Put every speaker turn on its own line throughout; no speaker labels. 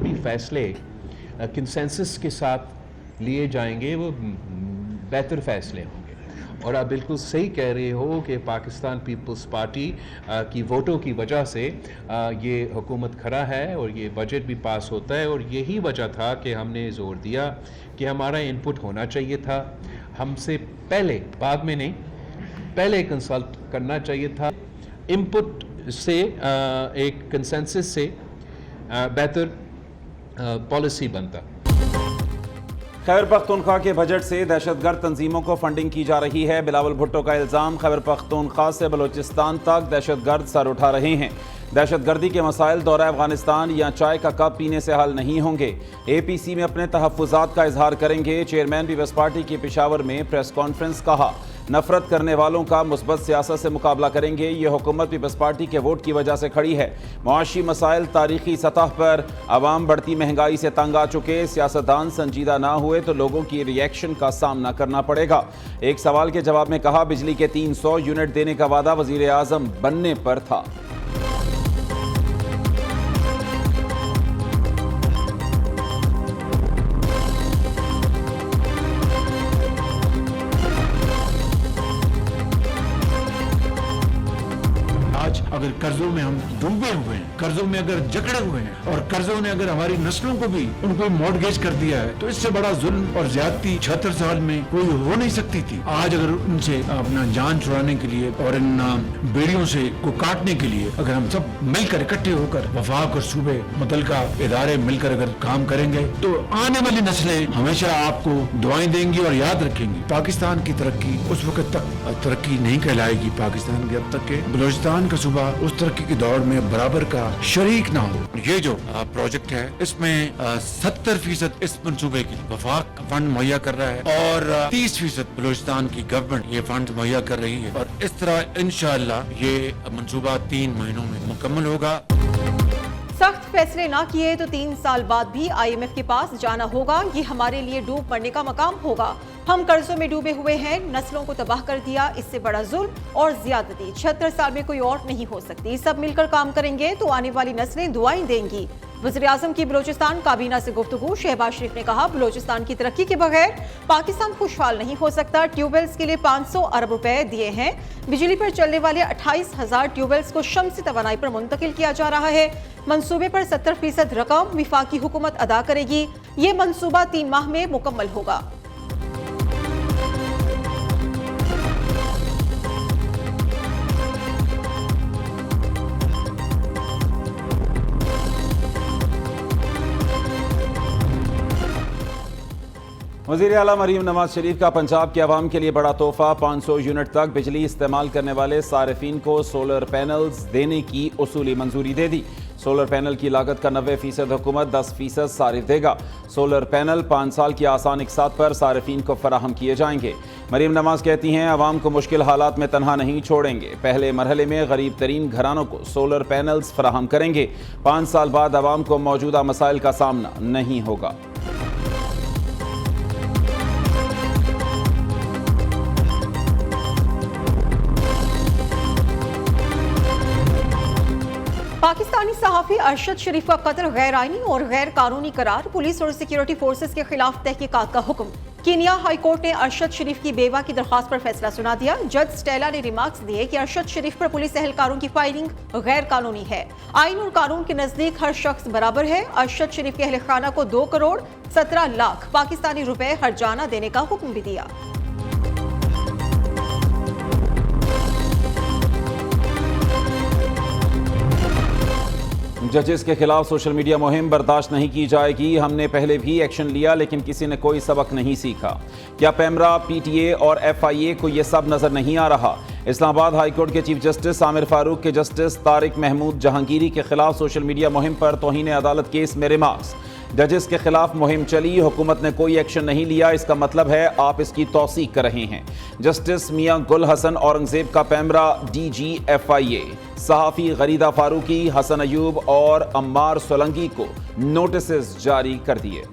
जो भी फैसले कंसेंसस के साथ लिए जाएंगे वो बेहतर फैसले होंगे। और आप बिल्कुल सही कह रहे हो कि पाकिस्तान पीपल्स पार्टी की वोटों की वजह से ये हुकूमत खड़ा है और ये बजट भी पास होता है। और यही वजह था कि हमने ज़ोर दिया कि हमारा इनपुट होना चाहिए था हमसे पहले, बाद में नहीं, पहले कंसल्ट करना चाहिए था। इनपुट से एक कंसेंसस से बेहतर पॉलिसी बनता।
खैबर पख्तूनख्वा के बजट से दहशतगर्द तंजीमों को फंडिंग की जा रही है। बिलावल भुट्टो का इल्ज़ाम, खैबर पख्तूनख्वा से बलूचिस्तान तक दहशतगर्द सर उठा रहे हैं। दहशतगर्दी के मसाइल दौरा अफगानिस्तान या चाय का कप पीने से हल नहीं होंगे। APC में अपने तहफ़्फ़ुज़ात का इजहार करेंगे। चेयरमैन पीपल्स पार्टी की पेशावर में प्रेस कॉन्फ्रेंस, कहा नफरत करने वालों का मुस्बत सियासत से मुकाबला करेंगे। ये हुकूमत पीपल्स पार्टी के वोट की वजह से खड़ी है। मुआशी मसाइल, तारीखी सतह पर आवाम बढ़ती महंगाई से तंग आ चुके। सियासतदान संजीदा ना हुए तो लोगों की रिएक्शन का सामना करना पड़ेगा। एक सवाल के जवाब में कहा बिजली के 300 यूनिट देने का वादा वजीर आज़म बनने पर था।
अगर कर्जों में हम डूबे हुए हैं, कर्जों में अगर जकड़े हुए हैं और कर्जों ने अगर हमारी नस्लों को भी उनको मॉर्गेज कर दिया है, तो इससे बड़ा जुल्म और ज्यादती 76 साल में कोई हो नहीं सकती थी। आज अगर उनसे अपना जान छुड़ाने के लिए और इन बेड़ियों से को काटने के लिए अगर हम सब मिलकर इकट्ठे होकर वफाक और सूबे मुतलका इदारे मिलकर अगर काम करेंगे तो आने वाली नस्लें हमेशा आपको दुआएं देंगी और याद रखेंगी। पाकिस्तान की तरक्की उस वक्त तक तरक्की नहीं कहलाएगी पाकिस्तान के अब तक के बलूचिस्तान का सूबा उस तरक्की की दौड़ में बराबर का शरीक ना हो। ये जो प्रोजेक्ट है इसमें 70% इस मंसूबे की वफाक फंड मुहैया कर रहा है और 30% बलूचिस्तान की गवर्नमेंट ये फंड मुहैया कर रही है। और इस तरह इंशाअल्लाह ये मंसूबा 3 महीनों में मुकम्मल होगा।
सख्त फैसले ना किए तो 3 साल बाद भी IMF के पास जाना होगा। ये हमारे लिए डूब मरने का मकाम होगा। हम कर्जों में डूबे हुए हैं, नस्लों को तबाह कर दिया। इससे बड़ा जुल्म और ज्यादती 76 साल में कोई और नहीं हो सकती। सब मिलकर काम करेंगे तो आने वाली नस्लें दुआएं देंगी। वज़ीर आज़म की बलूचिस्तान काबीना से गुफ्तगू, शहबाज शरीफ ने कहा बलूचिस्तान की तरक्की के बगैर पाकिस्तान खुशहाल नहीं हो सकता। ट्यूबवेल्स के लिए 500 अरब रुपए दिए हैं। बिजली पर चलने वाले 28,000 ट्यूबवेल्स को शम्सी तवानाई पर मुंतकिल किया जा रहा है। मंसूबे पर 70% रकम विफाकी हुकूमत अदा करेगी। ये मंसूबा 3 माह में मुकम्मल होगा।
वज़ीर आला मरीम नवाज शरीफ का पंजाब के अवाम के लिए बड़ा तोहफा। 500 यूनिट तक बिजली इस्तेमाल करने वाले सारिफीन को सोलर पैनल्स देने की उसूली मंजूरी दे दी। सोलर पैनल की लागत का 90% हुकूमत, 10% सारिफ देगा। सोलर पैनल 5 साल की आसान इकसात पर सारिफीन को फराहम किए जाएंगे। मरीम नवाज कहती हैं अवाम को मुश्किल हालात में तनहा नहीं छोड़ेंगे। पहले मरहले में गरीब तरीन घरानों को सोलर पैनल्स फराहम करेंगे। 5 साल बाद अवाम को मौजूदा मसाइल का सामना नहीं होगा।
पाकिस्तानी सहाफ़ी अरशद शरीफ का कत्ल गैर आईनी और गैर कानूनी करार, पुलिस और सिक्योरिटी फोर्सेस के खिलाफ तहकीकात का हुक्म। कीनिया हाई कोर्ट ने अरशद शरीफ की बेवा की दरख्वास्त पर फैसला सुना दिया। जज स्टेला ने रिमार्क्स दिए कि अरशद शरीफ पर पुलिस एहलकारों की फायरिंग गैर कानूनी है। आइन और कानून के नजदीक हर शख्स बराबर है। अरशद शरीफ के अहलखाना को 2 करोड़ 17 लाख पाकिस्तानी रुपए हर्जाना देने का हुक्म भी दिया।
जजेस के खिलाफ सोशल मीडिया मुहिम बर्दाश्त नहीं की जाएगी। हमने पहले भी एक्शन लिया लेकिन किसी ने कोई सबक नहीं सीखा। क्या पैमरा, PTA और FIA को यह सब नजर नहीं आ रहा? इस्लामाबाद हाई कोर्ट के चीफ जस्टिस आमिर फारूक के जस्टिस तारिक महमूद जहांगीरी के खिलाफ सोशल मीडिया मुहिम पर तौहीन अदालत केस में रिमार्क्स। जजेस के खिलाफ मुहिम चली, हुकूमत ने कोई एक्शन नहीं लिया, इसका मतलब है आप इसकी तौसीक कर रहे हैं। जस्टिस मियां गुल हसन औरंगजेब का पैमरा DG FIA, सहाफ़ी गरीदा फारूकी, हसन अयूब और अम्मार सोलंगी को नोटिस जारी कर दिए।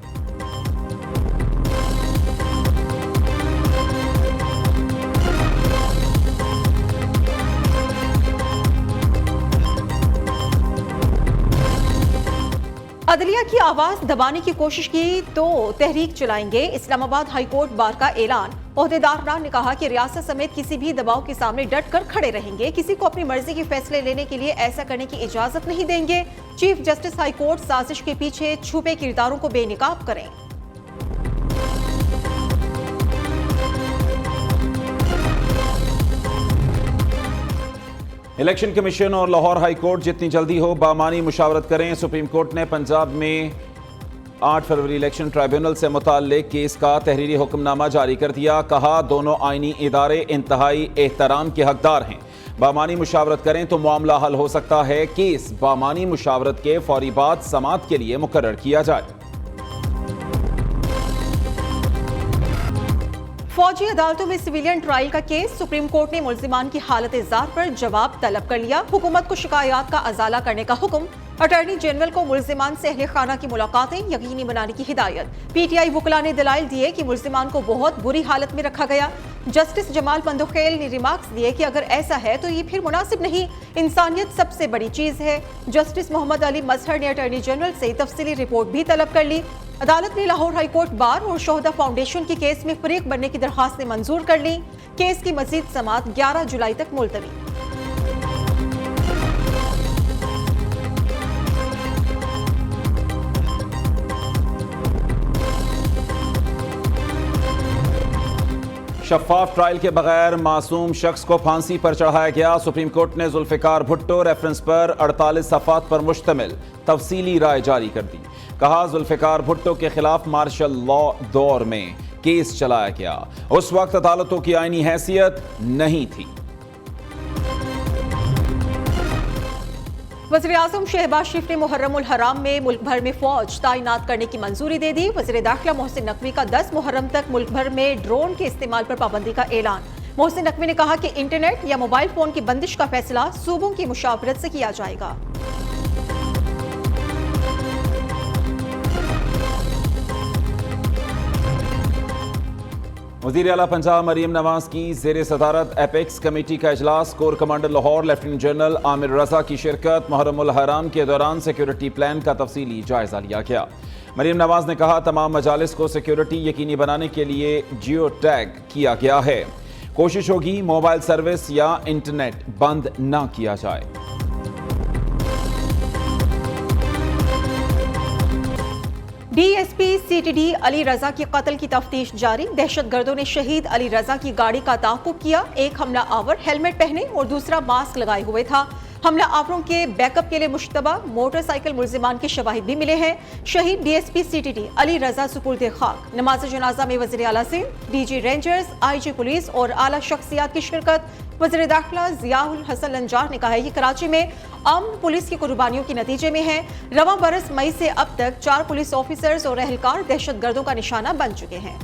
अदलिया की आवाज दबाने की कोशिश की तो तहरीक चलाएंगे। इस्लामाबाद हाईकोर्ट बार का ऐलान। ओहदेदार ने कहा कि रियासत समेत किसी भी दबाव के सामने डट कर खड़े रहेंगे। किसी को अपनी मर्जी के फैसले लेने के लिए ऐसा करने की इजाजत नहीं देंगे। चीफ जस्टिस हाईकोर्ट साजिश के पीछे छुपे किरदारों को बेनकाब करें।
इलेक्शन कमीशन और लाहौर हाई कोर्ट जितनी जल्दी हो बामानी मुशावरत करें। सुप्रीम कोर्ट ने पंजाब में 8 फरवरी इलेक्शन ट्राइब्यूनल से मुताल्लिक केस का तहरीरी हुक्मनामा जारी कर दिया। कहा दोनों आईनी इदारे इंतहाई एहतराम के हकदार हैं। बामानी मुशावरत करें तो मामला हल हो सकता है। केस बामानी मुशावरत के फौरी बाद समाअत के लिए मुकर्रर किया जाए।
फौजी अदालतों में सिविलियन ट्रायल का केस। सुप्रीम कोर्ट ने मुल्जिमान की हालत जार पर जवाब तलब कर लिया। हुकूमत को शिकायत का अजाला करने का हुक्म। अटॉर्नी जनरल को मुल्जिमान से अहले खाना की मुलाकातें यकीनी बनाने की हिदायत। पीटीआई वकला ने दलाइल दिए कि मुल्जिमान को बहुत बुरी हालत में रखा गया। जस्टिस जमाल पंदोखेल ने रिमार्क्स दिए कि अगर ऐसा है तो ये फिर मुनासिब नहीं। इंसानियत सबसे बड़ी चीज है। जस्टिस मोहम्मद अली मजहर ने अटॉर्नी जनरल से तफसीली रिपोर्ट भी तलब कर ली। अदालत ने लाहौर हाईकोर्ट बार और शोहदा फाउंडेशन के केस में फरीक बनने की दरखास्त मंजूर कर ली। केस की मजीद समाअत 11 जुलाई तक मुलतवी।
शफाफ ट्रायल के बगैर मासूम शख्स को फांसी पर चढ़ाया गया। सुप्रीम कोर्ट ने जुल्फिकार भुट्टो रेफरेंस पर 48 सफ़ात पर मुश्तमिल तफसीली राय जारी कर दी। कहा जुल्फिकार भुट्टो के खिलाफ मार्शल लॉ दौर में केस चलाया गया। उस वक्त अदालतों की आईनी हैसियत नहीं थी।
वज़ीर-ए-आज़म शहबाज शरीफ ने मुहर्रमुल हराम में मुल्क भर में फौज तैनात करने की मंजूरी दे दी। वज़ीर दाखिला मोहसिन नकवी का 10 मुहर्रम तक मुल्क भर में ड्रोन के इस्तेमाल पर पाबंदी का ऐलान। मोहसिन नकवी ने कहा कि इंटरनेट या मोबाइल फोन की बंदिश का फैसला सूबों की मुशावरत से किया जाएगा।
वज़ीर आला पंजाब मरीम नवाज की ज़ेर सदारत एपेक्स कमेटी का इजलास। Corps commander Lahore lieutenant general Aamir Raza की शिरकत। मुहर्रमुल हराम के दौरान सिक्योरिटी प्लान का तफसीली जायजा लिया गया। मरीम नवाज ने कहा तमाम मजालिस को सिक्योरिटी यकीनी बनाने के लिए जियो टैग किया गया है। कोशिश होगी मोबाइल सर्विस या इंटरनेट बंद न किया जाए।
डीएसपी सीटीडी अली रजा की कत्ल की तफ्तीश जारी। दहशतगर्दों ने शहीद अली रजा की गाड़ी का ताक़ुब किया। एक हमला आवर हेलमेट पहने और दूसरा मास्क लगाए हुए था। हमला आवरों के बैकअप के लिए मुश्तबा मोटरसाइकिल मुल्जिमान के शवाहिद भी मिले हैं। शहीद डीएसपी सीटीडी अली रजा सुपुर्द खाक। नमाज जनाजा में वज़ीर आला Sindh, DG Rangers, IG police और आला शख्सियात की शिरकत। वज़ीर दाखिला ज़ियाउल हसन लंजार ने कहा है कि कराची में अमन पुलिस की कुर्बानियों के नतीजे में है। रवां बरस मई से अब तक 4 पुलिस ऑफिसर्स और एहलकार दहशतगर्दों का निशाना बन चुके हैं।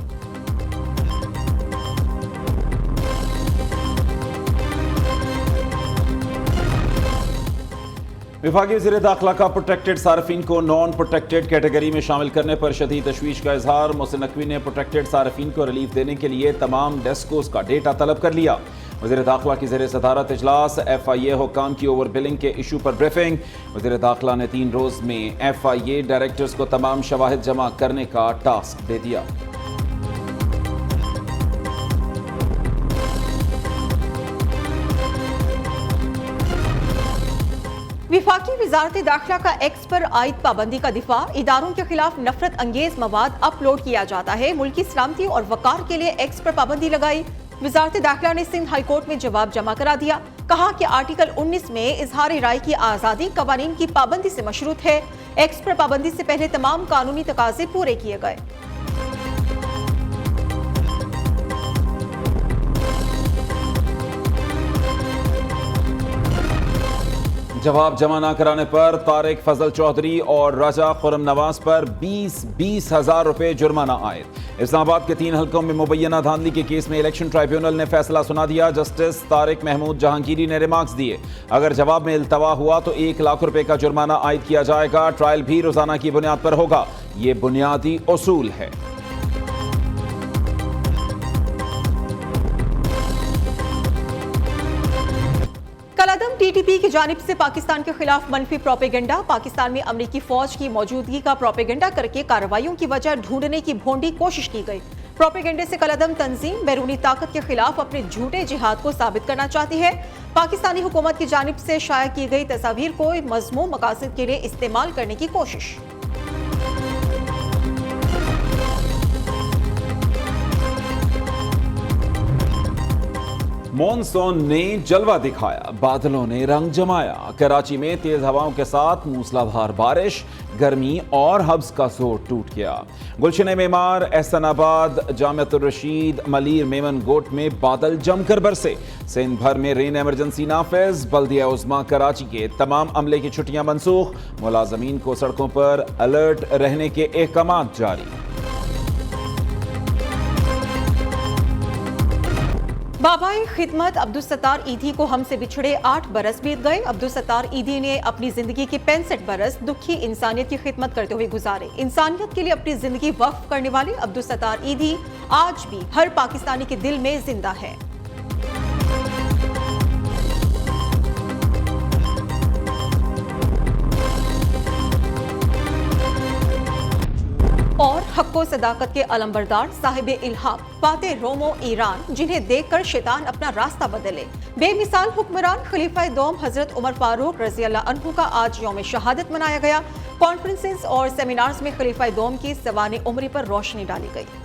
विभागीय वज़ीर दाखिला का प्रोटेक्टेड सार्फिन को नॉन प्रोटेक्टेड कैटेगरी में शामिल करने पर शदीद तशवीश का इजहार। मोहसिन नकवी ने प्रोटेक्टेड सार्फिन को रिलीफ देने के लिए तमाम डेस्कोस का डेटा तलब कर लिया। वज़ीर दाखिला की ज़ेर सदारत इजलास। FIA हुक्काम की ओवर बिलिंग के इशू पर ब्रीफिंग। वज़ीर दाखिला ने 3 रोज में FIA डायरेक्टर्स को तमाम शवाहिद जमा करने का टास्क दे दिया।
विफाकी वजारत दाखिला का एक्स पर आयद पाबंदी का दिफा। इदारों के खिलाफ नफरत अंगेज मवाद अपलोड किया जाता है। मुल्की सलामती और वकार के लिए एक्स पर पाबंदी लगाई। वजारत दाखिला ने सिंध हाई कोर्ट में जवाब जमा करा दिया। कहा कि आर्टिकल 19 में इजहार राय की आज़ादी कवानीन की पाबंदी से मशरूत है। एक्स पर पाबंदी से पहले तमाम कानूनी तकाजे पूरे किए गए।
जवाब जमा न कराने पर तारिक फजल चौधरी और रजा खुरम नवाज पर 20-20 हज़ार रुपए जुर्माना आयद। इस्लामाबाद के 3 हल्कों में मुबैना धांधली के केस में इलेक्शन ट्राइब्यूनल ने फैसला सुना दिया। जस्टिस तारिक महमूद जहांगीरी ने रिमार्क्स दिए। अगर जवाब में इल्तवा हुआ तो 1 लाख रुपए का जुर्माना आयद किया जाएगा। ट्रायल भी रोजाना की बुनियाद पर होगा। ये बुनियादी उसूल है।
कलादम टीटीपी की जानिब से पाकिस्तान के खिलाफ मनफी प्रोपेगेंडा, पाकिस्तान में अमरीकी फौज की मौजूदगी का प्रोपेगेंडा करके कार्रवाइयों की वजह ढूंढने की भोंडी कोशिश की गई। प्रोपेगेंडे से कलअदम तंजीम बैरूनी ताकत के खिलाफ अपने झूठे जिहाद को साबित करना चाहती है। पाकिस्तानी हुकूमत की जानिब से शाया की गई तस्वीर को मज़मूम मकासद के लिए इस्तेमाल करने की कोशिश।
मॉनसून ने जलवा दिखाया, बादलों ने रंग जमाया। कराची में तेज हवाओं के साथ मूसलाधार बारिश, गर्मी और हब्स का जोर टूट गया। गुलशन मेमार, एहसनाबाद, जामियातुर रशीद, मलीर, मेमन गोट में बादल जमकर बरसे। सिंध भर में रेन इमरजेंसी नाफिज। बल्दिया उज़्मा कराची के तमाम अमले की छुट्टियां मनसूख। मुलाजमीन को सड़कों पर अलर्ट रहने के अहकामात जारी।
बाबाए खिदमत अब्दुल सत्तार ईदी को हमसे बिछड़े 8 बरस बीत गए। अब्दुल सत्तार ईदी ने अपनी जिंदगी के 65 बरस दुखी इंसानियत की खिदमत करते हुए गुजारे। इंसानियत के लिए अपनी जिंदगी वक्फ करने वाले अब्दुल सत्तार ईदी आज भी हर पाकिस्तानी के दिल में जिंदा है। और हक्को सदाकत के अलंबरदार साहिब इल्हाम फाते रोमो ईरान, जिन्हें देखकर शैतान अपना रास्ता बदले। बेमिसाल हुक्मरान खलीफा दोम हजरत उमर फारूक रज़ी अल्लाह अन्हु का आज यौम शहादत मनाया गया। कॉन्फ्रेंसेस और सेमिनार्स में खलीफा दोम की सवाने उम्री पर रोशनी डाली गई।